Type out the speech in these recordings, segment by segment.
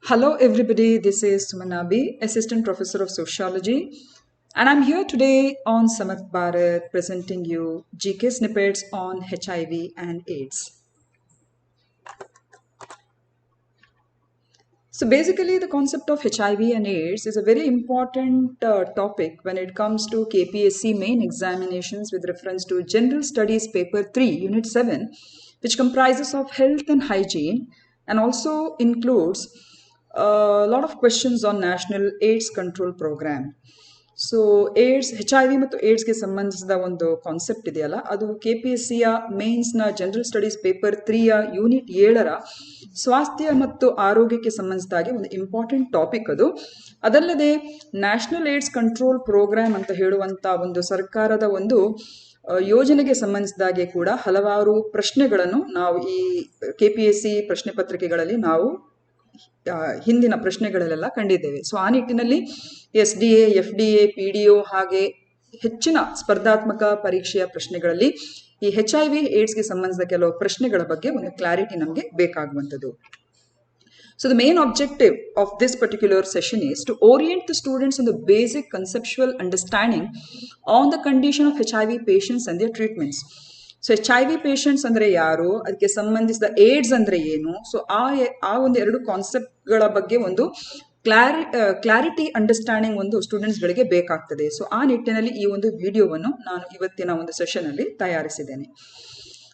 Hello everybody, this is Sumanabi, Assistant Professor of Sociology, and I'm here today on Samarth Bharat presenting you GK snippets on HIV and AIDS. So basically the concept of HIV and AIDS is a very important topic when it comes to KPSC main examinations with reference to General Studies Paper 3, Unit 7, which comprises of health and hygiene and also includes a lot of questions on National AIDS Control Program. So AIDS HIV ಮತ್ತು ಏಡ್ಸ್ಗೆ ಸಂಬಂಧಿಸಿದ ಒಂದು concept ಇದೆಯಲ್ಲ, ಅದು KPSCಯ ಮೇನ್ಸ್ನ general studies paper 3ಯ unit 7ರ ಸ್ವಾಸ್ಥ್ಯ ಮತ್ತು ಆರೋಗ್ಯಕ್ಕೆ ಸಂಬಂಧಿಸಿದಾಗೆ ಒಂದು important topic ಅದು. ಅದಲ್ಲದೆ ನ್ಯಾಷನಲ್ ಏಡ್ಸ್ ಕಂಟ್ರೋಲ್ ಪ್ರೋಗ್ರಾಮ್ ಅಂತ ಹೇಳುವಂಥ ಒಂದು ಸರ್ಕಾರದ ಒಂದು ಯೋಜನೆಗೆ ಸಂಬಂಧಿಸಿದಾಗೆ ಕೂಡ ಹಲವಾರು ಪ್ರಶ್ನೆಗಳನ್ನು ನಾವು ಈ KPSC ಪ್ರಶ್ನೆ ಪತ್ರಿಕೆಗಳಲ್ಲಿ ನಾವು ಹಿಂದಿನ ಪ್ರಶ್ನೆಗಳಲ್ಲೆಲ್ಲ ಕಂಡಿದ್ದೇವೆ. ಸೊ ಆ ನಿಟ್ಟಿನಲ್ಲಿ SDA, FDA, PDO ಹಾಗೆ ಹೆಚ್ಚಿನ ಸ್ಪರ್ಧಾತ್ಮಕ ಪರೀಕ್ಷೆಯ ಪ್ರಶ್ನೆಗಳಲ್ಲಿ ಈ HIV ಏಡ್ಸ್ಗೆ ಸಂಬಂಧಿಸಿದ ಕೆಲವು ಪ್ರಶ್ನೆಗಳ ಬಗ್ಗೆ ಒಂದು ಕ್ಲಾರಿಟಿ ನಮಗೆ ಬೇಕಾಗುವಂಥದ್ದು. So the main objective of this particular session is to orient the students on the basic conceptual understanding on the condition of HIV patients and their treatments. So HIV patients ಅಂದರೆ ಯಾರು, ಅದಕ್ಕೆ ಸಂಬಂಧಿಸಿದ AIDS ಅಂದರೆ ಏನು, so ಆ ಒಂದು ಎರಡು ಕಾನ್ಸೆಪ್ಟ್ಗಳ ಬಗ್ಗೆ ಒಂದು ಕ್ಲಾರಿಟಿ ಅಂಡರ್ಸ್ಟ್ಯಾಂಡಿಂಗ್ ಒಂದು ಸ್ಟೂಡೆಂಟ್ಸ್ಗಳಿಗೆ ಬೇಕಾಗ್ತದೆ. ಸೊ ಆ ನಿಟ್ಟಿನಲ್ಲಿ ಈ ಒಂದು ವಿಡಿಯೋವನ್ನು ನಾನು ಇವತ್ತಿನ ಒಂದು ಸೆಷನ್ ಅಲ್ಲಿ ತಯಾರಿಸಿದ್ದೇನೆ.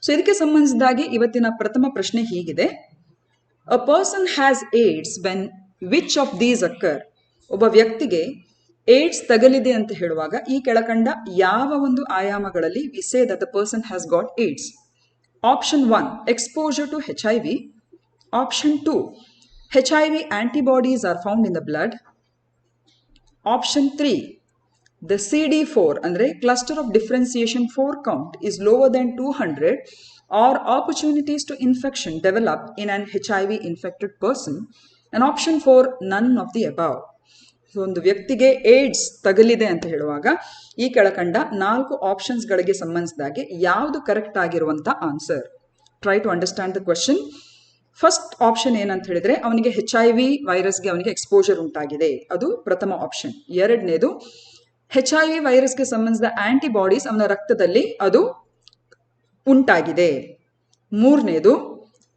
ಸೊ ಇದಕ್ಕೆ ಸಂಬಂಧಿಸಿದಾಗಿ ಇವತ್ತಿನ ಪ್ರಥಮ ಪ್ರಶ್ನೆ ಹೀಗಿದೆ: a person has AIDS when which of these occur? ಒಬ್ಬ ವ್ಯಕ್ತಿಗೆ ಏಡ್ಸ್ ತಗಲಿದೆ ಅಂತ ಹೇಳುವಾಗ ಈ ಕೆಳಕಂಡ ಯಾವ ಒಂದು ಆಯಾಮಗಳಲ್ಲಿ we say that the person has got AIDS? Option 1, exposure to HIV. Option 2, HIV antibodies are found in the blood. Option 3, the CD4 ಅಂದರೆ cluster of differentiation 4 count is lower than 200 or opportunities to infection develop in an HIV infected person. And option 4, none of the above. So ಒಂದು ವ್ಯಕ್ತಿಗೆ AIDS ತಗಲಿದೆ ಅಂತ ಹೇಳುವಾಗ ಈ ಕೆಳಕಂಡ 4 ಆಪ್ಷನ್ಸ್ಗಳಿಗೆ ಸಂಬಂಧಿಸಿದಾಗೆ ಯಾವುದು correct ಆಗಿರುವಂತ answer? Try to understand the question. First option ಏನಂತ ಹೇಳಿದ್ರೆ ಅವನಿಗೆ HIV ವೈರಸ್ಗೆ ಅವನಿಗೆ ಎಕ್ಸ್ಪೋಜರ್ ಉಂಟಾಗಿದೆ, ಅದು ಪ್ರಥಮ ಆಪ್ಷನ್. ಎರಡನೇದು HIV ವೈರಸ್ಗೆ ಸಂಬಂಧಿಸಿದ ಆಂಟಿಬಾಡೀಸ್ ಅವನ ರಕ್ತದಲ್ಲಿ ಅದು ಉಂಟಾಗಿದೆ. ಮೂರನೇದು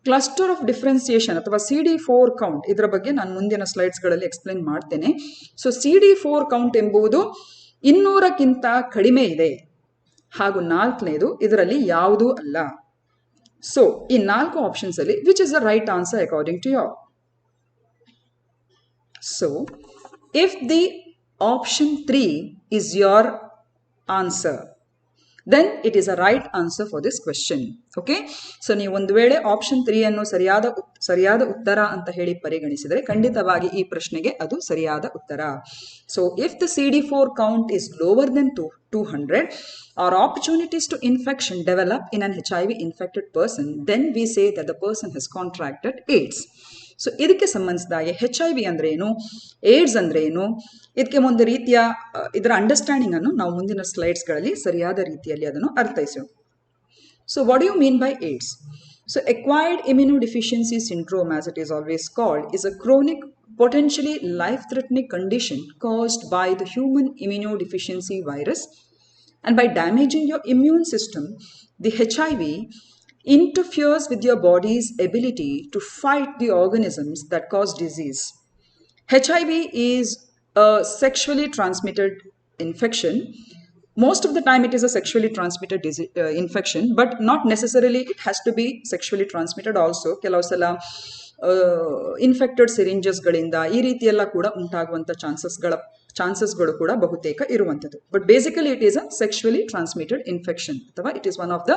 ಕ್ಲಸ್ಟರ್ ಆಫ್ ಡಿಫ್ರೆನ್ಸಿಯೇಷನ್ ಅಥವಾ CD4 ಕೌಂಟ್, ಇದರ ಬಗ್ಗೆ ನಾನು ಮುಂದಿನ ಸ್ಲೈಡ್ಸ್ಗಳಲ್ಲಿ ಎಕ್ಸ್ಪ್ಲೇನ್ ಮಾಡ್ತೇನೆ. ಸೊ CD4 ಕೌಂಟ್ ಎಂಬುದು 200ಕ್ಕಿಂತ ಕಡಿಮೆ ಇದೆ. ಹಾಗೂ ನಾಲ್ಕನೇದು ಇದರಲ್ಲಿ ಯಾವುದೂ ಅಲ್ಲ. ಸೊ ಈ 4 ಆಪ್ಷನ್ಸ್ ಅಲ್ಲಿ which is the right answer according to your? So if the option 3 is your answer, then it is a right answer for this question. Okay, so ನೀವು ಒಂದು ವೇಳೆ ಆಪ್ಷನ್ 3 ಅನ್ನು ಸರಿಯಾದ ಉತ್ತರ ಅಂತ ಹೇಳಿ ಪರಿಗಣಿಸಿದರೆ ಖಂಡಿತವಾಗಿ ಈ ಪ್ರಶ್ನೆಗೆ ಅದು ಸರಿಯಾದ ಉತ್ತರ. So if the CD4 count is lower than 200 or opportunities to infection develop in an HIV infected person, then we say that the person has contracted AIDS. So ಇದಕ್ಕೆ ಸಂಬಂಧಿಸಿದಾಗೆ HIV ಅಂದ್ರೆ ಏನು, ಏಡ್ಸ್ ಅಂದ್ರೆ ಏನು, ಇದಕ್ಕೆ ಒಂದು ರೀತಿಯ ಇದರ ಅಂಡರ್ಸ್ಟ್ಯಾಂಡಿಂಗ್ ಅನ್ನು ನಾವು ಮುಂದಿನ ಸ್ಲೈಡ್ಸ್ಗಳಲ್ಲಿ ಸರಿಯಾದ ರೀತಿಯಲ್ಲಿ ಅದನ್ನು ಅರ್ಥೈಸೋಣ. So what do you mean by AIDS? So acquired immunodeficiency syndrome, as it is always called, is a chronic, potentially life-threatening condition caused by the human immunodeficiency virus, and by damaging your immune system, the HIV interferes with your body's ability to fight the organisms that cause disease. HIV is a sexually transmitted infection. Most of the time it is a sexually transmitted infection, but not necessarily it has to be sexually transmitted also. ಕೆಲವು ಸಲ infected ಸಿರಿಂಜಸ್ಗಳಿಂದ ಈ ರೀತಿಯೆಲ್ಲ ಕೂಡ ಉಂಟಾಗುವಂಥ ಚಾನ್ಸಸ್ಗಳು ಕೂಡ ಬಹುತೇಕ ಇರುವಂಥದ್ದು. But basically it is a sexually transmitted infection ಅಥವಾ it is one of the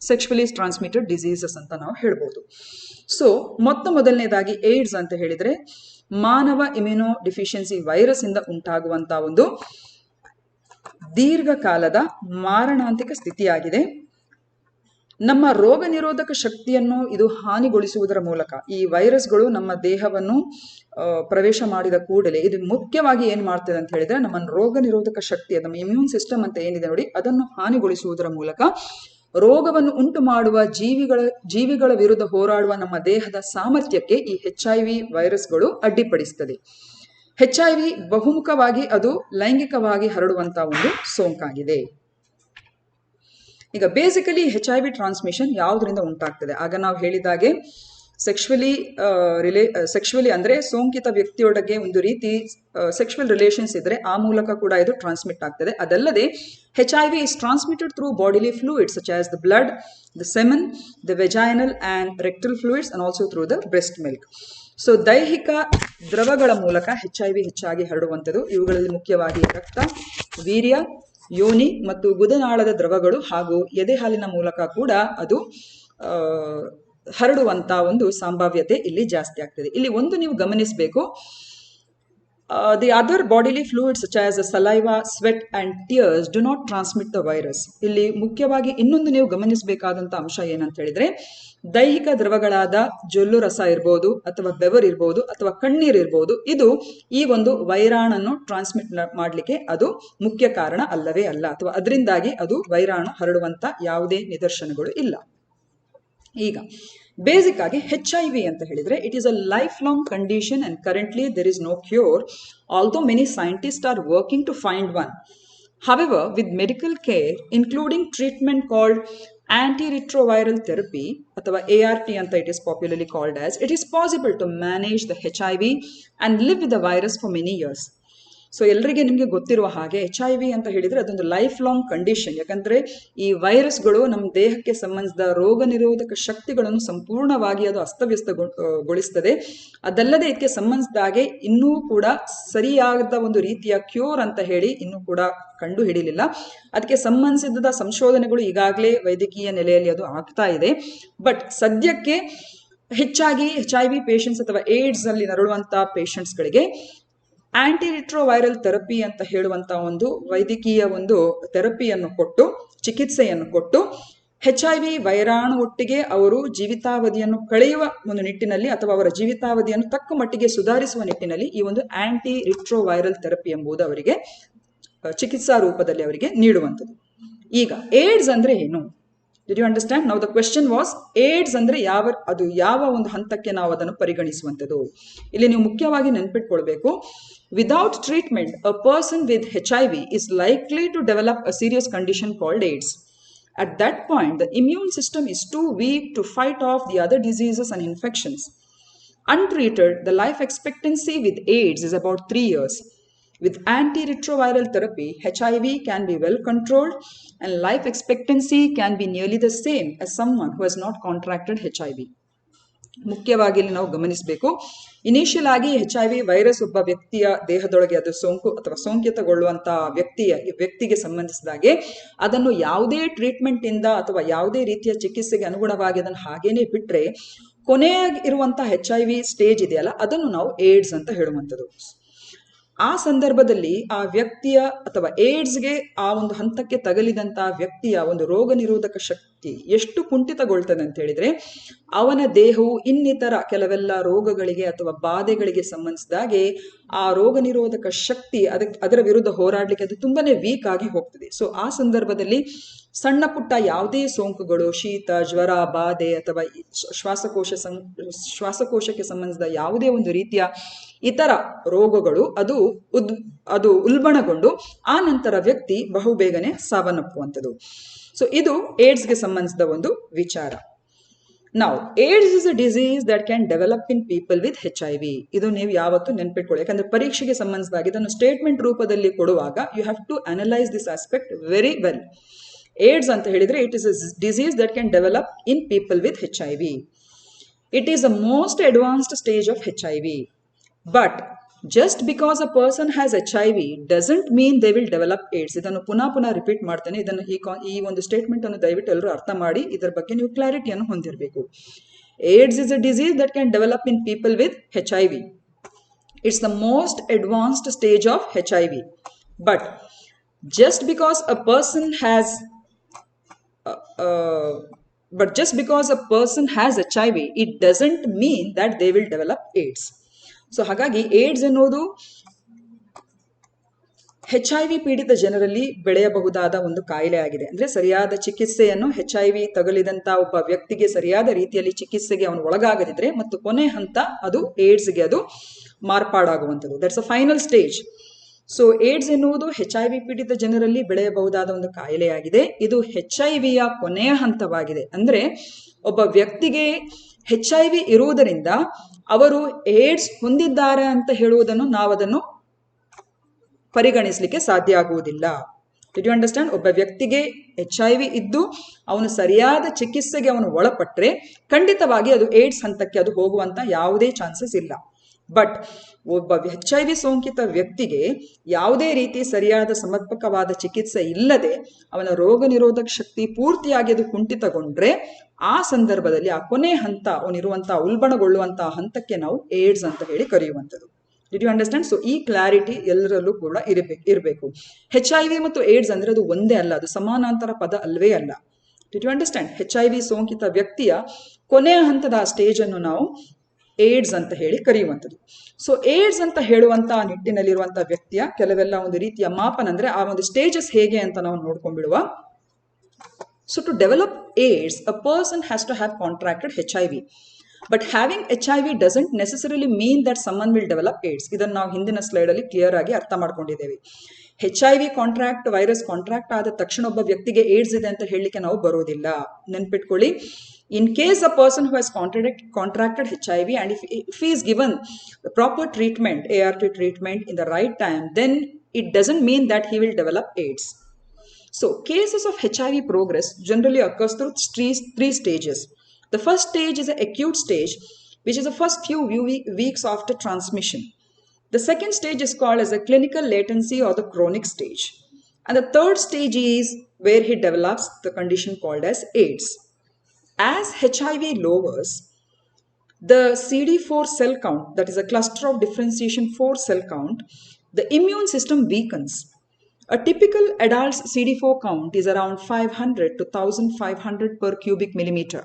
sexually transmitted diseases ಅಂತ ನಾವು ಹೇಳ್ಬೋದು. ಸೊ ಮೊದಲನೇದಾಗಿ ಏಡ್ಸ್ ಅಂತ ಹೇಳಿದ್ರೆ ಮಾನವ ಇಮ್ಯುನೋ ಡಿಫಿಷಿಯನ್ಸಿ ವೈರಸ್ ಇಂದ ಉಂಟಾಗುವಂತ ಒಂದು ದೀರ್ಘಕಾಲದ ಮಾರಣಾಂತಿಕ ಸ್ಥಿತಿಯಾಗಿದೆ. ನಮ್ಮ ರೋಗ ನಿರೋಧಕ ಶಕ್ತಿಯನ್ನು ಇದು ಹಾನಿಗೊಳಿಸುವುದರ ಮೂಲಕ ಈ ವೈರಸ್ಗಳು ನಮ್ಮ ದೇಹವನ್ನು ಪ್ರವೇಶ ಮಾಡಿದ ಕೂಡಲೇ ಇದು ಮುಖ್ಯವಾಗಿ ಏನ್ ಮಾಡ್ತದೆ ಅಂತ ಹೇಳಿದ್ರೆ ನಮ್ಮ ರೋಗ ನಿರೋಧಕ ಶಕ್ತಿ, ನಮ್ಮ ಇಮ್ಯೂನ್ ಸಿಸ್ಟಮ್ ಅಂತ ಏನಿದೆ ನೋಡಿ, ಅದನ್ನು ಹಾನಿಗೊಳಿಸುವುದರ ಮೂಲಕ ರೋಗವನ್ನು ಉಂಟು ಮಾಡುವ ಜೀವಿಗಳ ವಿರುದ್ಧ ಹೋರಾಡುವ ನಮ್ಮ ದೇಹದ ಸಾಮರ್ಥ್ಯಕ್ಕೆ ಈ HIV ವೈರಸ್ಗಳು ಅಡ್ಡಿಪಡಿಸುತ್ತದೆ. HIV ಬಹುಮುಖವಾಗಿ ಅದು ಲೈಂಗಿಕವಾಗಿ ಹರಡುವಂತಹ ಒಂದು ಸೋಂಕಾಗಿದೆ. ಈಗ ಬೇಸಿಕಲಿ HIV ಟ್ರಾನ್ಸ್ಮಿಷನ್ ಯಾವುದರಿಂದ ಉಂಟಾಗ್ತದೆ? ಆಗ ನಾವು ಹೇಳಿದಾಗೆ ಸೆಕ್ಷುವಲಿ ಅಂದ್ರೆ ಸೋಂಕಿತ ವ್ಯಕ್ತಿಯೊಳಗೆ ಒಂದು ರೀತಿ ಸೆಕ್ಷುವಲ್ ರಿಲೇಷನ್ಸ್ ಇದ್ರೆ ಆ ಮೂಲಕ ಕೂಡ ಇದು ಟ್ರಾನ್ಸ್ಮಿಟ್ ಆಗ್ತದೆ. ಅದಲ್ಲದೆ HIV is transmitted through bodily fluids such as the blood, the semen, the vaginal and rectal fluids and also through the breast milk. So ದೈಹಿಕ ದ್ರವಗಳ ಮೂಲಕ HIV ಹೆಚ್ಚಾಗಿ ಹರಡುವಂಥದ್ದು. ಇವುಗಳಲ್ಲಿ ಮುಖ್ಯವಾಗಿ ರಕ್ತ, ವೀರ್ಯ, ಯೋನಿ ಮತ್ತು ಗುದನಾಳದ ದ್ರವಗಳು ಹಾಗೂ ಎದೆ ಹಾಲಿನ ಮೂಲಕ ಕೂಡ ಅದು ಹರಡುವಂತ ಒಂದು ಸಂಭಾವ್ಯತೆ ಇಲ್ಲಿ ಜಾಸ್ತಿ ಆಗ್ತದೆ. ಇಲ್ಲಿ ಒಂದು ನೀವು ಗಮನಿಸಬೇಕು, the other bodily fluids such as saliva, sweat and tears do not transmit the virus. ಇಲ್ಲಿ ಮುಖ್ಯವಾಗಿ ಇನ್ನೊಂದು ನೀವು ಗಮನಿಸಬೇಕಾದಂತ ಅಂಶ ಏನಂತ ಹೇಳಿದ್ರೆ, ದೈಹಿಕ ದ್ರವಗಳಾದ ಜೊಲ್ಲು ರಸ ಇರ್ಬೋದು ಅಥವಾ ಬೆವರ್ ಇರ್ಬೋದು ಅಥವಾ ಕಣ್ಣೀರ್ ಇರ್ಬೋದು, ಇದು ಈ ಒಂದು ವೈರಾಣನ್ನು ಟ್ರಾನ್ಸ್ಮಿಟ್ ಮಾಡಲಿಕ್ಕೆ ಅದು ಮುಖ್ಯ ಕಾರಣ ಅಲ್ಲವೇ ಅಲ್ಲ, ಅಥವಾ ಅದರಿಂದಾಗಿ ಅದು ವೈರಾಣು ಹರಡುವಂತ ಯಾವುದೇ ನಿದರ್ಶನಗಳು ಇಲ್ಲ. ಈಗ ಬೇಸಿಕ್ ಆಗಿ HIV ಅಂತ ಹೇಳಿದ್ರೆ it is a life long condition and currently there is no cure, although many scientist are working to find one. However, with medical care, including treatment called antiretroviral therapy ಅಥವಾ ART ಅಂತ it is popularly called as, it is possible to manage the HIV and live with the virus for many years. So ಎಲ್ಲರಿಗೆ ನಿಮಗೆ ಗೊತ್ತಿರುವ ಹಾಗೆ HIV ಅಂತ ಹೇಳಿದ್ರೆ ಅದೊಂದು life long condition. ಯಾಕಂದ್ರೆ ಈ ವೈರಸ್ಗಳು ನಮ್ಮ ದೇಹಕ್ಕೆ ಸಂಬಂಧಿಸಿದ ರೋಗ ನಿರೋಧಕ ಶಕ್ತಿಗಳನ್ನು ಸಂಪೂರ್ಣವಾಗಿ ಅದು ಅಸ್ತವ್ಯಸ್ತಗೊಳಿಸ್ತದೆ. ಅದಲ್ಲದೆ ಇದಕ್ಕೆ ಸಂಬಂಧಿಸಿದ ಹಾಗೆ ಇನ್ನೂ ಕೂಡ ಸರಿಯಾದ ಒಂದು ರೀತಿಯ ಕ್ಯೂರ್ ಅಂತ ಹೇಳಿ ಇನ್ನೂ ಕೂಡ ಕಂಡು ಹಿಡಿಲಿಲ್ಲ. ಅದಕ್ಕೆ ಸಂಬಂಧಿಸಿದ ಸಂಶೋಧನೆಗಳು ಈಗಾಗಲೇ ವೈದ್ಯಕೀಯ ನೆಲೆಯಲ್ಲಿ ಅದು ಆಗ್ತಾ ಇದೆ. ಬಟ್ ಸದ್ಯಕ್ಕೆ ಹೆಚ್ಚಾಗಿ HIV ಪೇಷಂಟ್ಸ್ ಅಥವಾ ಏಡ್ಸ್ ಅಲ್ಲಿ ನರಳುವಂತಹ ಪೇಷಂಟ್ಸ್ಗಳಿಗೆ ಆಂಟಿರಿಟ್ರೋವೈರಲ್ ಥೆರಪಿ ಅಂತ ಹೇಳುವಂತ ಒಂದು ವೈದ್ಯಕೀಯ ಒಂದು ಥೆರಪಿಯನ್ನು ಕೊಟ್ಟು, ಚಿಕಿತ್ಸೆಯನ್ನು ಕೊಟ್ಟು HIV ವೈರಾಣು ಒಟ್ಟಿಗೆ ಅವರು ಜೀವಿತಾವಧಿಯನ್ನು ಕಳೆಯುವ ಒಂದು ನಿಟ್ಟಿನಲ್ಲಿ ಅಥವಾ ಅವರ ಜೀವಿತಾವಧಿಯನ್ನು ತಕ್ಕ ಮಟ್ಟಿಗೆ ಸುಧಾರಿಸುವ ನಿಟ್ಟಿನಲ್ಲಿ ಈ ಒಂದು ಆಂಟಿರಿಟ್ರೋವೈರಲ್ ಥೆರಪಿ ಎಂಬುದು ಅವರಿಗೆ ಚಿಕಿತ್ಸಾ ರೂಪದಲ್ಲಿ ಅವರಿಗೆ ನೀಡುವಂಥದ್ದು. ಈಗ ಏಡ್ಸ್ ಅಂದ್ರೆ ಏನು? Did you understand? Now the question was, AIDS ಅಂದ್ರೆ ಯಾವ ಒಂದು ಹಂತಕ್ಕೆ ನಾವು ಅದನ್ನು ಪರಿಗಣಿಸುವಂಥದ್ದು? ಇಲ್ಲಿ ನೀವು ಮುಖ್ಯವಾಗಿ ನೆನಪಿಟ್ಕೊಳ್ಬೇಕು, without treatment a person with HIV is likely to develop a serious condition called AIDS. At that point, the immune system is too weak to fight off the other diseases and infections. Untreated, the life expectancy with AIDS is about 3 years. With antiretroviral therapy, HIV can be well controlled and life expectancy can be nearly the same as someone who has not contracted HIV. ಮುಖ್ಯವಾಗಿ ಇಲ್ಲಿ ನಾವು ಗಮನಿಸಬೇಕು, initial ಆಗಿ HIV virus ಒಬ್ಬ ವ್ಯಕ್ತಿಯ ದೇಹದೊಳಗೆ ಅದು ಸೋಂಕು ಅಥವಾ ಸೋಂಕಿತಗೊಳ್ಳುವಂತಹ ವ್ಯಕ್ತಿಗೆ ಸಂಬಂಧಿಸಿದಾಗೆ ಅದನ್ನು ಯಾವುದೇ ಟ್ರೀಟ್ಮೆಂಟ್ ಇಂದ ಅಥವಾ ಯಾವುದೇ ರೀತಿಯ ಚಿಕಿತ್ಸೆಗೆ ಅನುಗುಣವಾಗಿ ಅದನ್ನು ಹಾಗೇನೆ ಬಿಟ್ರೆ ಕೊನೆಯಾಗಿ ಇರುವಂತಹ HIV ಸ್ಟೇಜ್ ಇದೆಯಲ್ಲ, ಅದನ್ನು ನಾವು ಏಡ್ಸ್ ಅಂತ ಹೇಳುವಂಥದ್ದು. ಆ ಸಂದರ್ಭದಲ್ಲಿ ಆ ವ್ಯಕ್ತಿಯ ಅಥವಾ ಏಡ್ಸ್ಗೆ ಆ ಒಂದು ಹಂತಕ್ಕೆ ತಗಲಿದಂತಹ ವ್ಯಕ್ತಿಯ ಒಂದು ರೋಗ ನಿರೋಧಕ ಶಕ್ತಿ ಎಷ್ಟು ಕುಂಠಿತಗೊಳ್ತದೆ ಅಂತ ಹೇಳಿದ್ರೆ, ಅವನ ದೇಹವು ಇನ್ನಿತರ ಕೆಲವೆಲ್ಲ ರೋಗಗಳಿಗೆ ಅಥವಾ ಬಾಧೆಗಳಿಗೆ ಸಂಬಂಧಿಸಿದಾಗೆ ಆ ರೋಗ ನಿರೋಧಕ ಶಕ್ತಿ ಅದರ ವಿರುದ್ಧ ಹೋರಾಡ್ಲಿಕ್ಕೆ ಅದು ತುಂಬಾನೇ ವೀಕ್ ಆಗಿ ಹೋಗ್ತದೆ. ಸೊ ಆ ಸಂದರ್ಭದಲ್ಲಿ ಸಣ್ಣ ಪುಟ್ಟ ಯಾವುದೇ ಸೋಂಕುಗಳು, ಶೀತ, ಜ್ವರ, ಬಾಧೆ ಅಥವಾ ಶ್ವಾಸಕೋಶಕ್ಕೆ ಸಂಬಂಧಿಸಿದ ಯಾವುದೇ ಒಂದು ರೀತಿಯ ಇತರ ರೋಗಗಳು ಅದು ಉಲ್ಬಣಗೊಂಡು ಆ ನಂತರ ವ್ಯಕ್ತಿ ಬಹುಬೇಗನೆ ಸಾವನ್ನಪ್ಪುವಂಥದ್ದು. ಸೊ ಇದು ಏಡ್ಸ್ಗೆ ಸಂಬಂಧಿಸಿದ ಒಂದು ವಿಚಾರ. ನಾವು AIDS is a disease that can develop in people with HIV. ಇದು ನೀವು ಯಾವತ್ತೂ ನೆನ್ಪಿಟ್ಕೊಳ್ಳಿ, ಯಾಕಂದ್ರೆ ಪರೀಕ್ಷೆಗೆ ಸಂಬಂಧಿಸಿದಾಗ ಇದನ್ನು ಸ್ಟೇಟ್ಮೆಂಟ್ ರೂಪದಲ್ಲಿ ಕೊಡುವಾಗ you have to analyse this aspect very well. AIDS ಅಂತ ಹೇಳಿದ್ರೆ it is a disease that can develop in people with HIV. It is the most advanced stage of HIV. But just because a person has HIV doesn't mean they will develop AIDS. ಇದನ್ನು ಪುನಃ repeat ಮಾಡ್ತೇನೆ. ಇದನ್ನು ಈ ಒಂದು statement ಅನ್ನು ದಯವಿಟ್ಟು ಎಲ್ಲರೂ ಅರ್ಥ ಮಾಡಿ ಇದರ ಬಗ್ಗೆ ನೀವು ಕ್ಲಾರಿಟಿಯನ್ನು ಹೊಂದಿರಬೇಕು. AIDS is a disease that can develop in people with HIV. It's the most advanced stage of HIV. But just because a person has HIV, it doesn't mean that they will develop AIDS. So ಹಾಗಾಗಿ AIDS ಅನ್ನೋದು HIV ಪೀಡಿತ ಜನರಲ್ಲಿ ಬೆಳೆಯಬಹುದಾದ ಒಂದು ಕಾಯಿಲೆ ಆಗಿದೆ. ಅಂದ್ರೆ ಸರಿಯಾದ ಚಿಕಿತ್ಸೆಯನ್ನು HIV ತಗುಲಿದಂತ ಒಬ್ಬ ವ್ಯಕ್ತಿಗೆ ಸರಿಯಾದ ರೀತಿಯಲ್ಲಿ ಚಿಕಿತ್ಸೆಗೆ ಅವನು ಒಳಗಾಗದಿದ್ರೆ ಮತ್ತು ಕೊನೆ ಹಂತ ಅದು ಏಡ್ಸ್ಗೆ ಅದು ಮಾರ್ಪಾಡಾಗುವಂಥದ್ದು. That's a final stage. So AIDS ಎನ್ನುವುದು HIV ಪೀಡಿತ ಜನರಲ್ಲಿ ಬೆಳೆಯಬಹುದಾದ ಒಂದು ಕಾಯಿಲೆಯಾಗಿದೆ. ಇದು HIVಯ ಕೊನೆಯ ಹಂತವಾಗಿದೆ. ಅಂದ್ರೆ ಒಬ್ಬ ವ್ಯಕ್ತಿಗೆ HIV ಇರುವುದರಿಂದ ಅವರು ಏಡ್ಸ್ ಹೊಂದಿದ್ದಾರೆ ಅಂತ ಹೇಳುವುದನ್ನು ನಾವದನ್ನು ಪರಿಗಣಿಸಲಿಕ್ಕೆ ಸಾಧ್ಯ ಆಗುವುದಿಲ್ಲ. Did you understand? ಒಬ್ಬ ವ್ಯಕ್ತಿಗೆ HIV ಇದ್ದು ಅವನು ಸರಿಯಾದ ಚಿಕಿತ್ಸೆಗೆ ಅವನು ಒಳಪಟ್ಟರೆ ಖಂಡಿತವಾಗಿ ಅದು ಏಡ್ಸ್ ಹಂತಕ್ಕೆ ಅದು ಹೋಗುವಂತ ಯಾವುದೇ ಚಾನ್ಸಸ್ ಇಲ್ಲ. ಬಟ್ ಒಬ್ಬ HIV ಸೋಂಕಿತ ವ್ಯಕ್ತಿಗೆ ಯಾವುದೇ ರೀತಿ ಸರಿಯಾದ ಸಮರ್ಪಕವಾದ ಚಿಕಿತ್ಸೆ ಇಲ್ಲದೆ ಅವನ ರೋಗ ನಿರೋಧಕ ಶಕ್ತಿ ಪೂರ್ತಿಯಾಗಿ ಅದು ಕುಂಠಿತಗೊಂಡ್ರೆ ಆ ಸಂದರ್ಭದಲ್ಲಿ ಆ ಕೊನೆ ಹಂತ ಅವನಿರುವಂತಹ ಉಲ್ಬಣಗೊಳ್ಳುವಂತಹ ಹಂತಕ್ಕೆ ನಾವು ಏಡ್ಸ್ ಅಂತ ಹೇಳಿ ಕರೆಯುವಂಥದ್ದು. Did you understand? ಸೊ ಈ ಕ್ಲಾರಿಟಿ ಎಲ್ಲರಲ್ಲೂ ಕೂಡ ಇರಬೇಕು. HIV ಮತ್ತು ಏಡ್ಸ್ ಅಂದ್ರೆ ಅದು ಒಂದೇ ಅಲ್ಲ, ಅದು ಸಮಾನಾಂತರ ಪದ ಅಲ್ವೇ ಅಲ್ಲ. Did you understand? HIV ಸೋಂಕಿತ ವ್ಯಕ್ತಿಯ ಕೊನೆಯ ಹಂತದ ಸ್ಟೇಜ್ ಅನ್ನು ನಾವು ಏಡ್ಸ್ ಅಂತ ಹೇಳಿ ಕರೆಯುವಂಥದ್ದು. ಸೊ ಏಡ್ಸ್ ಅಂತ ಹೇಳುವಂತಹ ನಿಟ್ಟಿನಲ್ಲಿರುವಂತಹ ವ್ಯಕ್ತಿಯ ಕೆಲವೆಲ್ಲ ಒಂದು ರೀತಿಯ ಮಾಪನ, ಅಂದ್ರೆ ಆ ಒಂದು ಸ್ಟೇಜಸ್ ಹೇಗೆ ಅಂತ ನಾವು ನೋಡ್ಕೊಂಡ್ಬಿಡುವ. So to develop AIDS a person has to have contracted HIV. But having HIV doesn't necessarily mean that someone will develop AIDS. ಇದನ್ನು ನಾವು ಹಿಂದಿನ ಸ್ಲೈಡ್ ಅಲ್ಲಿ ಕ್ಲಿಯರ್ ಆಗಿ ಅರ್ಥ ಮಾಡ್ಕೊಂಡಿದ್ದೇವೆ. HIV ವೈರಸ್ ಕಾಂಟ್ರಾಕ್ಟ್ ಆದ ತಕ್ಷಣ ಒಬ್ಬ ವ್ಯಕ್ತಿಗೆ ಏಡ್ಸ್ ಇದೆ ಅಂತ ಹೇಳಲಿಕ್ಕೆ ನಾವು ಬರೋದಿಲ್ಲ. ನೆನ್ಪಿಟ್ಕೊಳ್ಳಿ, in case a person who has contracted HIV and if he is given the proper treatment, ART treatment in the right time, then it doesn't mean that he will develop AIDS. So cases of HIV progress generally occurs through three stages. The first stage is an acute stage, which is the first few weeks after transmission. The second stage is called as a clinical latency or the chronic stage. And the third stage is where he develops the condition called as AIDS. As HIV lowers, the CD4 cell count, that is a cluster of differentiation 4 cell count, the immune system weakens. A typical adult's CD4 count is around 500 to 1500 per cubic millimeter.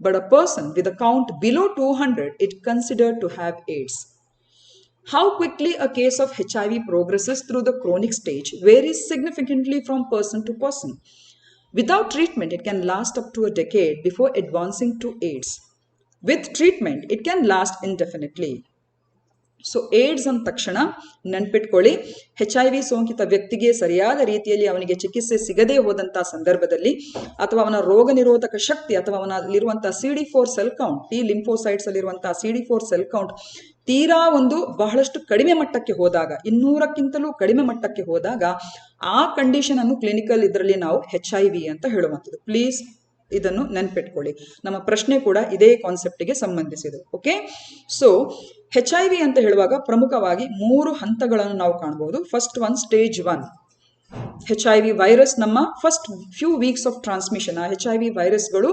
But a person with a count below 200 is considered to have AIDS. How quickly a case of HIV progresses through the chronic stage varies significantly from person to person. Without treatment, it can last up to a decade before advancing to AIDS. With treatment, it can last indefinitely. So AIDS ಅಂದ ತಕ್ಷಣ ನೆನ್ಪಿಟ್ಕೊಳ್ಳಿ, HIV ಸೋಂಕಿತ ವ್ಯಕ್ತಿಗೆ ಸರಿಯಾದ ರೀತಿಯಲ್ಲಿ ಅವನಿಗೆ ಚಿಕಿತ್ಸೆ ಸಿಗದೇ ಹೋದಂತಹ ಸಂದರ್ಭದಲ್ಲಿ ಅಥವಾ ಅವನ ರೋಗ ನಿರೋಧಕ ಶಕ್ತಿ ಅಥವಾ ಅವನಲ್ಲಿರುವಂತಹ CD4 cell count, T lymphocytes ಅಲ್ಲಿರುವಂತಹ CD4 ಸೆಲ್ ಕೌಂಟ್ ತೀರಾ ಒಂದು ಬಹಳಷ್ಟು ಕಡಿಮೆ ಮಟ್ಟಕ್ಕೆ ಹೋದಾಗ, 200ಕ್ಕಿಂತಲೂ ಕಡಿಮೆ ಮಟ್ಟಕ್ಕೆ ಹೋದಾಗ ಆ ಕಂಡೀಷನ್ ಅನ್ನು ಕ್ಲಿನಿಕಲ್ ಇದರಲ್ಲಿ ನಾವು HIV ಅಂತ ಹೇಳುವಂಥದ್ದು. ಪ್ಲೀಸ್ ಇದನ್ನು ನೆನ್ಪಿಟ್ಕೊಳ್ಳಿ. ನಮ್ಮ ಪ್ರಶ್ನೆ ಕೂಡ ಇದೇ ಕಾನ್ಸೆಪ್ಟ್ಗೆ ಸಂಬಂಧಿಸಿದೆ. ಓಕೆ, ಸೊ HIV ಅಂತ ಹೇಳುವಾಗ ಪ್ರಮುಖವಾಗಿ 3 ಹಂತಗಳನ್ನು ನಾವು ಕಾಣಬಹುದು. First one stage 1. HIV virus ನಮ್ಮ first few weeks of transmission, ಆ HIV ವೈರಸ್ಗಳು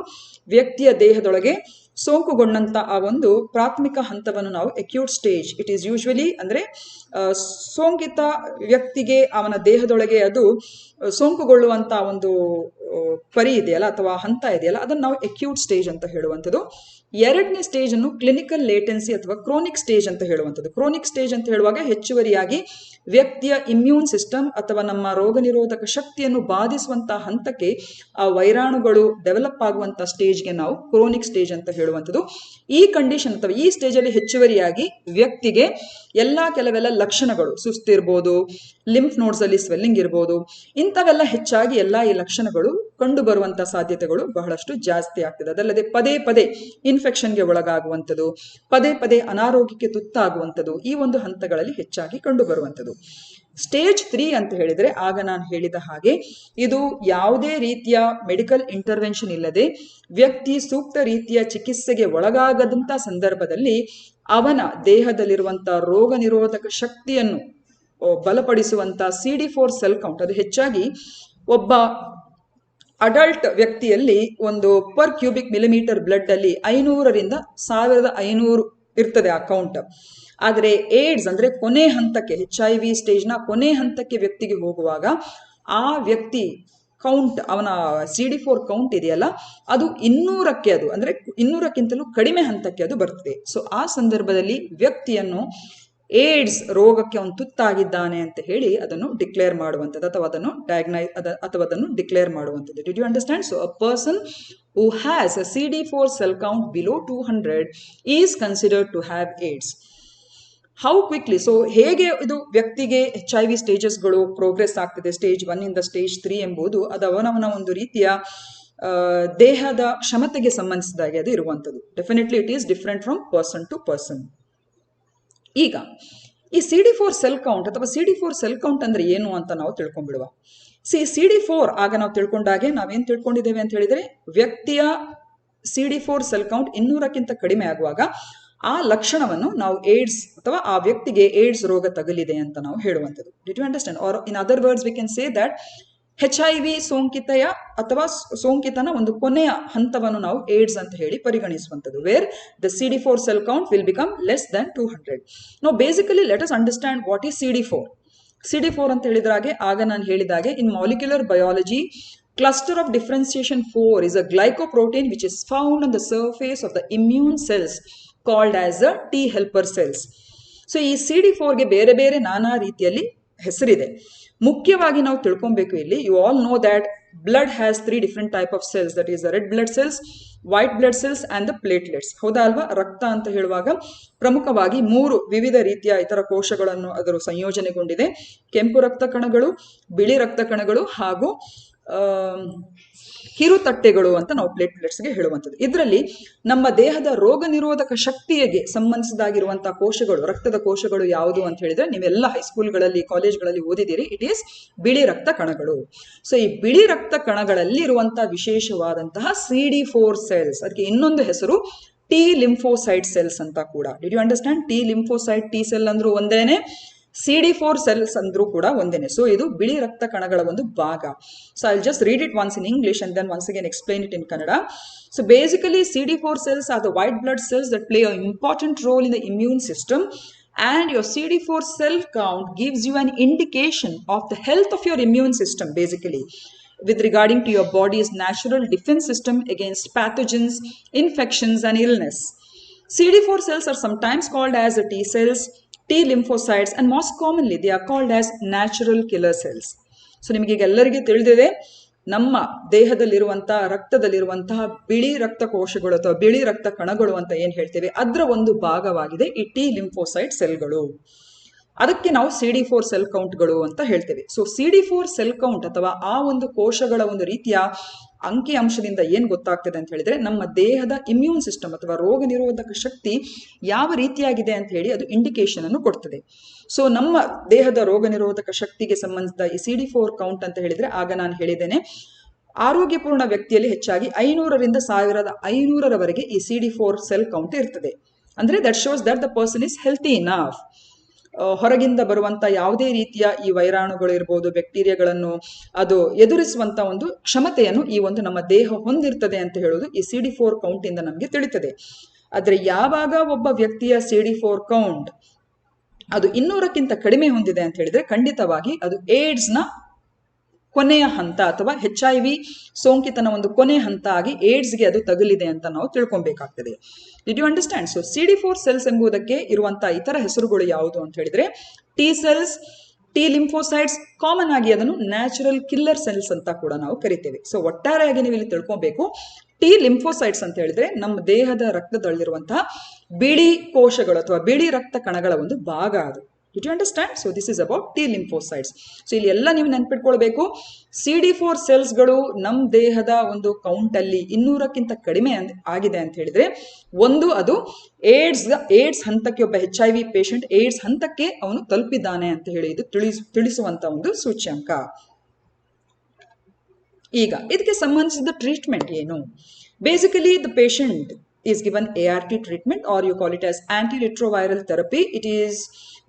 ವ್ಯಕ್ತಿಯ ದೇಹದೊಳಗೆ ಸೋಂಕುಗೊಂಡಂತ ಆ ಒಂದು ಪ್ರಾಥಮಿಕ ಹಂತವನ್ನು ನಾವು acute stage. It is usually ಅಂದ್ರೆ ಸೋಂಕಿತ ವ್ಯಕ್ತಿಗೆ ಅವನ ದೇಹದೊಳಗೆ ಅದು ಸೋಂಕುಗೊಳ್ಳುವಂತ ಒಂದು ಪರಿ ಇದೆಯಲ್ಲ ಅಥವಾ ಹಂತ ಇದೆಯಲ್ಲ, ಅದನ್ನು ನಾವು ಅಕ್ಯೂಟ್ ಸ್ಟೇಜ್ ಅಂತ ಹೇಳುವಂಥದ್ದು. ಎರಡನೇ ಸ್ಟೇಜ್ ಅನ್ನು ಕ್ಲಿನಿಕಲ್ ಲೇಟೆನ್ಸಿ ಅಥವಾ ಕ್ರೋನಿಕ್ ಸ್ಟೇಜ್ ಅಂತ ಹೇಳುವಂಥದ್ದು. ಕ್ರೋನಿಕ್ ಸ್ಟೇಜ್ ಅಂತ ಹೇಳುವಾಗ ಹೆಚ್ಚುವರಿಯಾಗಿ ವ್ಯಕ್ತಿಯ ಇಮ್ಯೂನ್ ಸಿಸ್ಟಮ್ ಅಥವಾ ನಮ್ಮ ರೋಗ ನಿರೋಧಕ ಶಕ್ತಿಯನ್ನು ಬಾಧಿಸುವಂತಹ ಹಂತಕ್ಕೆ ಆ ವೈರಾಣುಗಳು ಡೆವಲಪ್ ಆಗುವಂತಹ ಸ್ಟೇಜ್ಗೆ ನಾವು ಕ್ರೋನಿಕ್ ಸ್ಟೇಜ್ ಅಂತ ಹೇಳುವಂಥದ್ದು. ಈ ಕಂಡೀಷನ್ ಅಥವಾ ಈ ಸ್ಟೇಜಲ್ಲಿ ಹೆಚ್ಚುವರಿಯಾಗಿ ವ್ಯಕ್ತಿಗೆ ಕೆಲವೆಲ್ಲ ಲಕ್ಷಣಗಳು, ಸುಸ್ತಿರ್ಬೋದು, ಲಿಂಫ್ ನೋಡ್ಸ್ ಅಲ್ಲಿ ಸ್ವೆಲ್ಲಿಂಗ್ ಇರ್ಬೋದು, ಇಂಥವೆಲ್ಲ ಹೆಚ್ಚಾಗಿ ಈ ಲಕ್ಷಣಗಳು ಕಂಡು ಬರುವಂತಹ ಸಾಧ್ಯತೆಗಳು ಬಹಳಷ್ಟು ಜಾಸ್ತಿ ಆಗ್ತದೆ. ಅದಲ್ಲದೆ ಪದೇ ಪದೇ ಇನ್ಫೆಕ್ಷನ್ಗೆ ಒಳಗಾಗುವಂಥದ್ದು, ಪದೇ ಪದೇ ಅನಾರೋಗ್ಯಕ್ಕೆ ತುತ್ತಾಗುವಂಥದ್ದು ಈ ಒಂದು ಹಂತಗಳಲ್ಲಿ ಹೆಚ್ಚಾಗಿ ಕಂಡು ಬರುವಂಥದ್ದು. ಸ್ಟೇಜ್ 3 ಅಂತ ಹೇಳಿದ್ರೆ ಆಗ ನಾನು ಹೇಳಿದ ಹಾಗೆ ಇದು ಯಾವುದೇ ರೀತಿಯ ಮೆಡಿಕಲ್ ಇಂಟರ್ವೆನ್ಷನ್ ಇಲ್ಲದೆ ವ್ಯಕ್ತಿ ಸೂಕ್ತ ರೀತಿಯ ಚಿಕಿತ್ಸೆಗೆ ಒಳಗಾಗದಂತ ಸಂದರ್ಭದಲ್ಲಿ ಅವನ ದೇಹದಲ್ಲಿರುವಂತಹ ರೋಗ ನಿರೋಧಕ ಶಕ್ತಿಯನ್ನು ಬಲಪಡಿಸುವಂತ CD4 ಸೆಲ್ ಕೌಂಟ್ ಅದು ಹೆಚ್ಚಾಗಿ ಒಬ್ಬ ಅಡಲ್ಟ್ ವ್ಯಕ್ತಿಯಲ್ಲಿ ಒಂದು ಪರ್ ಕ್ಯೂಬಿಕ್ ಮಿಲಿಮೀಟರ್ ಬ್ಲಡ್ ಅಲ್ಲಿ 500ರಿಂದ 1500 ಇರ್ತದೆ ಆ ಕೌಂಟ್. ಆದರೆ ಏಡ್ಸ್ ಅಂದ್ರೆ ಕೊನೆ ಹಂತಕ್ಕೆ, HIV ಸ್ಟೇಜ್ನ ಕೊನೆ ಹಂತಕ್ಕೆ ವ್ಯಕ್ತಿಗೆ ಹೋಗುವಾಗ ಆ ವ್ಯಕ್ತಿ ಕೌಂಟ್, ಅವನ CD4 ಕೌಂಟ್ ಇದೆಯಲ್ಲ ಅದು 200ಕ್ಕೆ, ಅದು ಅಂದ್ರೆ 200ಕ್ಕಿಂತಲೂ ಕಡಿಮೆ ಹಂತಕ್ಕೆ ಅದು ಬರ್ತದೆ. ಸೊ ಆ ಸಂದರ್ಭದಲ್ಲಿ ವ್ಯಕ್ತಿಯನ್ನು ಏಡ್ಸ್ ರೋಗಕ್ಕೆ ಅವನು ತುತ್ತಾಗಿದ್ದಾನೆ ಅಂತ ಹೇಳಿ ಅದನ್ನು ಡಿಕ್ಲೇರ್ ಮಾಡುವಂಥದ್ದು ಅಥವಾ ಅದನ್ನು ಡಿಕ್ಲೇರ್ ಮಾಡುವಂಥದ್ದು. Did you understand? So a person who has a CD4 cell count below 200 is considered to have AIDS. How quickly, so ಹೇಗೆ ಇದು ವ್ಯಕ್ತಿಗೆ HIV ಸ್ಟೇಜಸ್ಗಳು ಪ್ರೋಗ್ರೆಸ್ ಆಗ್ತದೆ, ಸ್ಟೇಜ್ 1 ಇಂದ ಸ್ಟೇಜ್ 3 ಎಂಬುದು ಅದು ಅವನವನ ಒಂದು ರೀತಿಯ ದೇಹದ ಕ್ಷಮತೆಗೆ ಸಂಬಂಧಿಸಿದಾಗೆ ಅದು ಇರುವಂಥದ್ದು. Definitely it is different from person to person. ಈಗ ಈ CD4 ಸೆಲ್ ಕೌಂಟ್ ಅಥವಾ CD4 ಸೆಲ್ ಕೌಂಟ್ ಅಂದ್ರೆ ಏನು ಅಂತ ನಾವು ತಿಳ್ಕೊಂಡ್ಬಿಡುವ. CD4 ಆಗ ನಾವು ತಿಳ್ಕೊಂಡಾಗೆ ನಾವೇನ್ ತಿಳ್ಕೊಂಡಿದ್ದೇವೆ ಅಂತ ಹೇಳಿದ್ರೆ, ವ್ಯಕ್ತಿಯ CD4 ಸೆಲ್ ಕೌಂಟ್ 200ಕ್ಕಿಂತ ಕಡಿಮೆ ಆಗುವಾಗ ಆ ಲಕ್ಷಣವನ್ನು ನಾವು ಏಡ್ಸ್ ಅಥವಾ ಆ ವ್ಯಕ್ತಿಗೆ ಏಡ್ಸ್ ರೋಗ ತಗುಲಿದೆ ಅಂತ ನಾವು ಹೇಳುವಂಥದ್ದು. Did you understand? Or in other words we can say that HIV ಸೋಂಕಿತೆಯ ಅಥವಾ ಸೋಂಕಿತನ ಒಂದು ಕೊನೆಯ ಹಂತವನ್ನು ನಾವು ಏಡ್ಸ್ ಅಂತ ಹೇಳಿ ಪರಿಗಣಿಸುವಂಥದ್ದು, where the CD4 cell count will become less than 200. No basically let us understand what is CD4. CD4 ಅಂತ ಹೇಳಿದ್ರಾಗೆ ಆಗ ನಾನು ಹೇಳಿದಾಗೆ in molecular biology cluster of differentiation 4 is a glycoprotein which is found on the surface of the immune cells called as the T helper cells. So ಈ CD4ಗೆ ಬೇರೆ ಬೇರೆ ನಾನಾ ರೀತಿಯಲ್ಲಿ ಹೆಸರಿದೆ. ಮುಖ್ಯವಾಗಿ ನಾವು ತಿಳ್ಕೊಬೇಕು ಇಲ್ಲಿ, you all know that blood has 3 different type of cells, that is the red blood cells, white blood cells and the platelets. ಹೌದಾ ಅಲ್ವಾ? ರಕ್ತ ಅಂತ ಹೇಳುವಾಗ ಪ್ರಮುಖವಾಗಿ 3 ವಿವಿಧ ರೀತಿಯ ಇತರ ಕೋಶಗಳನ್ನು ಅದರ ಸಂಯೋಜನೆಗೊಂಡಿದೆ. ಕೆಂಪು ರಕ್ತ ಕಣಗಳು, ಬಿಳಿ ರಕ್ತ ಕಣಗಳು ಹಾಗೂ ಕಿರುತಟ್ಟೆಗಳು ಅಂತ ನಾವು ಪ್ಲೇಟ್ಲೆಟ್ಸ್ಗೆ ಹೇಳುವಂಥದ್ದು. ಇದರಲ್ಲಿ ನಮ್ಮ ದೇಹದ ರೋಗ ನಿರೋಧಕ ಶಕ್ತಿಗೆ ಸಂಬಂಧಿಸಿದಾಗಿರುವಂತಹ ಕೋಶಗಳು, ರಕ್ತದ ಕೋಶಗಳು ಯಾವುದು ಅಂತ ಹೇಳಿದ್ರೆ ನೀವೆಲ್ಲ ಹೈಸ್ಕೂಲ್ಗಳಲ್ಲಿ ಕಾಲೇಜ್ಗಳಲ್ಲಿ ಓದಿದ್ದೀರಿ. ಇಟ್ ಈಸ್ ಬಿಳಿ ರಕ್ತ ಕಣಗಳು. ಸೊ ಈ ಬಿಳಿ ರಕ್ತ ಕಣಗಳಲ್ಲಿ ಇರುವಂತಹ ವಿಶೇಷವಾದಂತಹ CD4 ಸೆಲ್ಸ್, ಅದಕ್ಕೆ ಇನ್ನೊಂದು ಹೆಸರು T ಲಿಂಫೋಸೈಟ್ ಸೆಲ್ಸ್ ಅಂತ ಕೂಡ. Did you understand? T lymphocyte, T cell ಅಂದ್ರೂ ಒಂದೇನೆ, CD4 ಸೆಲ್ಸ್ ಅಂದ್ರೂ ಕೂಡ ಒಂದೇನೆ. ಸೊ ಇದು ಬಿಳಿ ರಕ್ತ ಕಣಗಳ ಒಂದು ಭಾಗ. So I just read it once in English and then once again explain it in Kannada. So basically CD4 cells are the white blood cells that play an important role in the immune system, and your CD4 cell count gives you an indication of the health of your immune system basically with regarding to your body's natural defense system against pathogens, infections and illness. CD4 cells are sometimes called as the T cells, T lymphocytes, and most commonly they are called as natural killer cells. So ನಿಮಗೆ ಈಗ ಎಲ್ಲರಿಗೂ ತಿಳಿದಿದೆ, ನಮ್ಮ ದೇಹದಲ್ಲಿರುವಂತಹ ರಕ್ತದಲ್ಲಿರುವಂತಹ ಬಿಳಿ ರಕ್ತ ಕೋಶಗಳು ಅಥವಾ ಬಿಳಿ ರಕ್ತ ಕಣಗಳು ಅಂತ ಏನ್ ಹೇಳ್ತೇವೆ, ಅದರ ಒಂದು ಭಾಗವಾಗಿದೆ ಈ T ಲಿಂಫೋಸೈಟ್ ಸೆಲ್ಗಳು. ಅದಕ್ಕೆ ನಾವು CD4 ಸೆಲ್ ಕೌಂಟ್ಗಳು ಅಂತ ಹೇಳ್ತೇವೆ. ಸೊ CD4 ಸೆಲ್ ಕೌಂಟ್ ಅಥವಾ ಆ ಒಂದು ಕೋಶಗಳ ಒಂದು ರೀತಿಯ ಅಂಕಿ ಅಂಶದಿಂದ ಏನ್ ಗೊತ್ತಾಗ್ತದೆ ಅಂತ ಹೇಳಿದ್ರೆ, ನಮ್ಮ ದೇಹದ ಇಮ್ಯೂನ್ ಸಿಸ್ಟಮ್ ಅಥವಾ ರೋಗ ನಿರೋಧಕ ಶಕ್ತಿ ಯಾವ ರೀತಿಯಾಗಿದೆ ಅಂತ ಹೇಳಿ ಅದು ಇಂಡಿಕೇಶನ್ ಅನ್ನು ಕೊಡ್ತದೆ. ಸೊ ನಮ್ಮ ದೇಹದ ರೋಗ ನಿರೋಧಕ ಶಕ್ತಿಗೆ ಸಂಬಂಧಿಸಿದ ಈ CD4 ಕೌಂಟ್ ಅಂತ ಹೇಳಿದ್ರೆ, ಆಗ ನಾನು ಹೇಳಿದ್ದೇನೆ, ಆರೋಗ್ಯಪೂರ್ಣ ವ್ಯಕ್ತಿಯಲ್ಲಿ ಹೆಚ್ಚಾಗಿ 500ರಿಂದ 1500ರವರೆಗೆ ಈ CD4 ಸೆಲ್ ಕೌಂಟ್ ಇರ್ತದೆ. ಅಂದ್ರೆ that shows that the person is healthy enough. ಹೊರಗಿಂದ ಬರುವಂತ ಯಾವುದೇ ರೀತಿಯ ಈ ವೈರಾಣುಗಳು ಇರ್ಬೋದು, ಬ್ಯಾಕ್ಟೀರಿಯಾಗಳನ್ನು ಅದು ಎದುರಿಸುವಂತ ಒಂದು ಕ್ಷಮತೆಯನ್ನು ಈ ಒಂದು ನಮ್ಮ ದೇಹ ಹೊಂದಿರ್ತದೆ ಅಂತ ಹೇಳೋದು ಈ CD4 ಕೌಂಟ್ ಇಂದ ನಮಗೆ ತಿಳಿತದೆ. ಆದ್ರೆ ಯಾವಾಗ ಒಬ್ಬ ವ್ಯಕ್ತಿಯ CD4 ಕೌಂಟ್ ಅದು 200ಕ್ಕಿಂತ ಕಡಿಮೆ ಹೊಂದಿದೆ ಅಂತ ಹೇಳಿದ್ರೆ, ಖಂಡಿತವಾಗಿ ಅದು ಏಡ್ಸ್ ನ ಕೊನೆಯ ಹಂತ ಅಥವಾ HIV ಸೋಂಕಿತನ ಒಂದು ಕೊನೆಯ ಹಂತ ಆಗಿ ಏಡ್ಸ್ಗೆ ಅದು ತಗುಲಿದೆ ಅಂತ ನಾವು ತಿಳ್ಕೊಬೇಕಾಗ್ತದೆ. Did you understand? So CD4 cells ಎಂಬುದಕ್ಕೆ ಇರುವಂತಹ ಇತರ ಹೆಸರುಗಳು ಯಾವುದು ಅಂತ ಹೇಳಿದ್ರೆ, T cells, T lymphocytes, common ಆಗಿ ಅದನ್ನು ನ್ಯಾಚುರಲ್ ಕಿಲ್ಲರ್ ಸೆಲ್ಸ್ ಅಂತ ಕೂಡ ನಾವು ಕರಿತೇವೆ. ಸೊ ಒಟ್ಟಾರೆಯಾಗಿ ನೀವು ಇಲ್ಲಿ ತಿಳ್ಕೊಬೇಕು, T ಲಿಂಫೋಸೈಟ್ಸ್ ಅಂತ ಹೇಳಿದ್ರೆ ನಮ್ಮ ದೇಹದ ರಕ್ತದಲ್ಲಿರುವಂತಹ ಬಿಳಿ ಕೋಶಗಳು ಅಥವಾ ಬಿಳಿ ರಕ್ತ ಕಣಗಳ ಒಂದು ಭಾಗ ಅದು. Did you understand? So this is about T lymphocytes. So ಇಲ್ಲಿ ಎಲ್ಲ ನೀವು ನೆನ್ಪಿಟ್ಕೊಳ್ಬೇಕು, CD4 ಸೆಲ್ಸ್ಗಳು ನಮ್ಮ ದೇಹದ ಒಂದು ಕೌಂಟ್ ಅಲ್ಲಿ 200ಕ್ಕಿಂತ ಕಡಿಮೆ ಆಗಿದೆ ಅಂತ ಹೇಳಿದ್ರೆ, ಒಂದು ಅದು ಏಡ್ಸ್ ಹಂತಕ್ಕೆ, ಒಬ್ಬ HIV ಪೇಷಂಟ್ ಏಡ್ಸ್ ಹಂತಕ್ಕೆ ಅವನು ತಲುಪಿದ್ದಾನೆ ಅಂತ ಹೇಳಿ ಇದು ತಿಳಿಸುವಂತ ಒಂದು ಸೂಚ್ಯಂಕ. ಈಗ ಇದಕ್ಕೆ ಸಂಬಂಧಿಸಿದ ಟ್ರೀಟ್ಮೆಂಟ್ ಏನು? Basically the patient is given ART treatment, or you call it as antiretroviral therapy. It is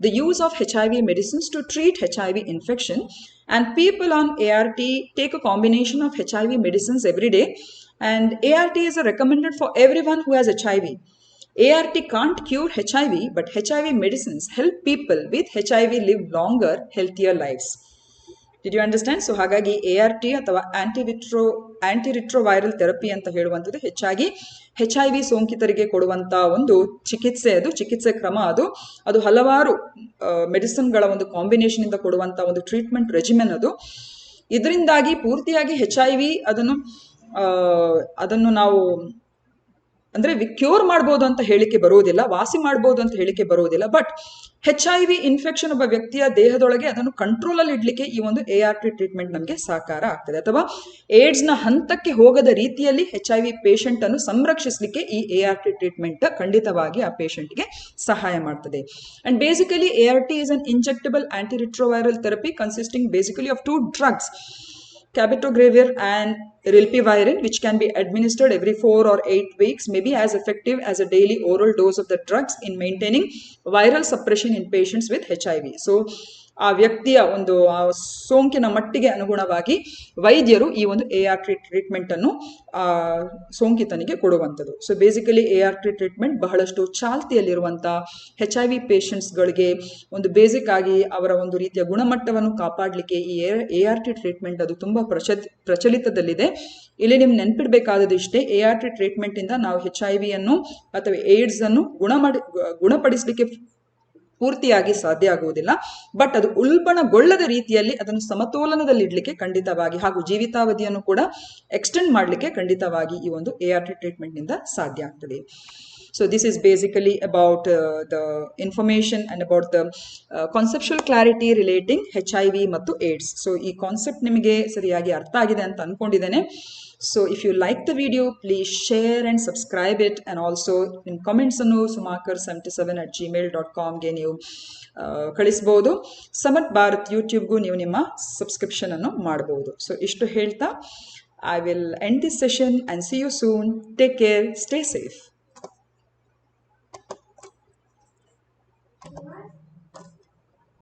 the use of HIV medicines to treat HIV infection, and people on ART take a combination of HIV medicines every day, and ART is recommended for everyone who has HIV. ART can't cure HIV, but HIV medicines help people with HIV live longer, healthier lives. Did you understand? So ಹಾಗಾಗಿ ART ಅಥವಾ ಆಂಟಿರಿಟ್ರೋವೈರಲ್ therapy ಅಂತ ಹೇಳುವಂಥದ್ದು ಹೆಚ್ಚಾಗಿ HIV ಸೋಂಕಿತರಿಗೆ ಕೊಡುವಂತ ಒಂದು ಚಿಕಿತ್ಸೆ ಕ್ರಮ. ಅದು ಹಲವಾರು ಮೆಡಿಸಿನ್ಗಳ ಒಂದು ಕಾಂಬಿನೇಷನ್ ಇಂದ ಕೊಡುವಂತ ಒಂದು ಟ್ರೀಟ್ಮೆಂಟ್ ರೆಜಿಮೆನ್ ಅದು. ಇದರಿಂದಾಗಿ ಪೂರ್ತಿಯಾಗಿ HIV ಅದನ್ನು ನಾವು ಅಂದ್ರೆ ಕ್ಯೂರ್ ಮಾಡ್ಬೋದು ಅಂತ ಹೇಳಿಕೆ ಬರುವುದಿಲ್ಲ, ವಾಸಿ ಮಾಡ್ಬೋದು ಅಂತ ಹೇಳಿಕೆ ಬರುವುದಿಲ್ಲ. ಬಟ್ HIV ಇನ್ಫೆಕ್ಷನ್ ಒಬ್ಬ ವ್ಯಕ್ತಿಯ ದೇಹದೊಳಗೆ ಅದನ್ನು ಕಂಟ್ರೋಲ್ ಅಲ್ಲಿ ಇಡ್ಲಿಕ್ಕೆ ಈ ಒಂದು ART ಟ್ರೀಟ್ಮೆಂಟ್ ನಮಗೆ ಸಹಕಾರ ಆಗ್ತದೆ. ಅಥವಾ ಏಡ್ಸ್ ನ ಹಂತಕ್ಕೆ ಹೋಗದ ರೀತಿಯಲ್ಲಿ HIV ಪೇಷಂಟ್ ಅನ್ನು ಸಂರಕ್ಷಿಸಲಿಕ್ಕೆ ಈ ART ಟ್ರೀಟ್ಮೆಂಟ್ ಖಂಡಿತವಾಗಿ ಆ ಪೇಷಂಟ್ಗೆ ಸಹಾಯ ಮಾಡ್ತದೆ. And basically ART is an injectable antiretroviral therapy consisting basically of 2 drugs, cabotegravir and rilpivirine, which can be administered every 4 or 8 weeks, may be as effective as a daily oral dose of the drugs in maintaining viral suppression in patients with HIV. So ಆ ವ್ಯಕ್ತಿಯ ಒಂದು ಸೋಂಕಿನ ಮಟ್ಟಿಗೆ ಅನುಗುಣವಾಗಿ ವೈದ್ಯರು ಈ ಒಂದು ART treatment ಅನ್ನು ಸೋಂಕಿತನಿಗೆ ಕೊಡುವಂಥದ್ದು. ಸೊ ಬೇಸಿಕಲಿ ART ಟ್ರೀಟ್ಮೆಂಟ್ ಬಹಳಷ್ಟು ಚಾಲ್ತಿಯಲ್ಲಿರುವಂತಹ HIV ಪೇಷಂಟ್ಸ್ಗಳಿಗೆ ಒಂದು ಬೇಸಿಕ್ ಆಗಿ ಅವರ ಒಂದು ರೀತಿಯ ಗುಣಮಟ್ಟವನ್ನು ಕಾಪಾಡಲಿಕ್ಕೆ ಈ ART ಟ್ರೀಟ್ಮೆಂಟ್ ಅದು ತುಂಬಾ ಪ್ರಚಲಿತದಲ್ಲಿದೆ. ಇಲ್ಲಿ ನಿಮ್ಗೆ ನೆನಪಿಡಬೇಕಾದದ್ದು ಇಷ್ಟೇ, ART ಟ್ರೀಟ್ಮೆಂಟ್ ಇಂದ ನಾವು HIV ಅನ್ನು ಅಥವಾ ಏಡ್ಸ್ ಅನ್ನು ಗುಣಪಡಿಸಲಿಕ್ಕೆ ಪೂರ್ತಿಯಾಗಿ ಸಾಧ್ಯ ಆಗುವುದಿಲ್ಲ. ಬಟ್ ಅದು ಉಲ್ಬಣಗೊಳ್ಳದ ರೀತಿಯಲ್ಲಿ ಅದನ್ನು ಸಮತೋಲನದಲ್ಲಿ ಇಡ್ಲಿಕ್ಕೆ ಖಂಡಿತವಾಗಿ, ಹಾಗೂ ಜೀವಿತಾವಧಿಯನ್ನು ಕೂಡ ಎಕ್ಸ್ಟೆಂಡ್ ಮಾಡಲಿಕ್ಕೆ ಖಂಡಿತವಾಗಿ ಈ ಒಂದು ART ಟ್ರೀಟ್ಮೆಂಟ್ ನಿಂದ ಸಾಧ್ಯ ಆಗ್ತದೆ. So this is basically about the information and about the conceptual clarity relating HIV ಮತ್ತು AIDS. So ಈ ಕಾನ್ಸೆಪ್ಟ್ ನಿಮಗೆ ಸರಿಯಾಗಿ ಅರ್ಥ ಆಗಿದೆ ಅಂತ ಅನ್ಕೊಂಡಿದ್ದೇನೆ. So if you like the video, please share and subscribe it, and also in comments ಅನ್ನು sumakar77@gmail.com ಗೆ ನೀವು ಕಳಿಸಬಹುದು. ಸಮರ್ಥ್ ಭಾರತ್ ಯೂಟ್ಯೂಬ್ಗೂ ನೀವು ನಿಮ್ಮ ಸಬ್ಸ್ಕ್ರಿಪ್ಷನ್ ಅನ್ನು ಮಾಡಬಹುದು. ಸೊ ಇಷ್ಟು ಹೇಳ್ತಾ I will end this session and see you soon. Take care, stay safe.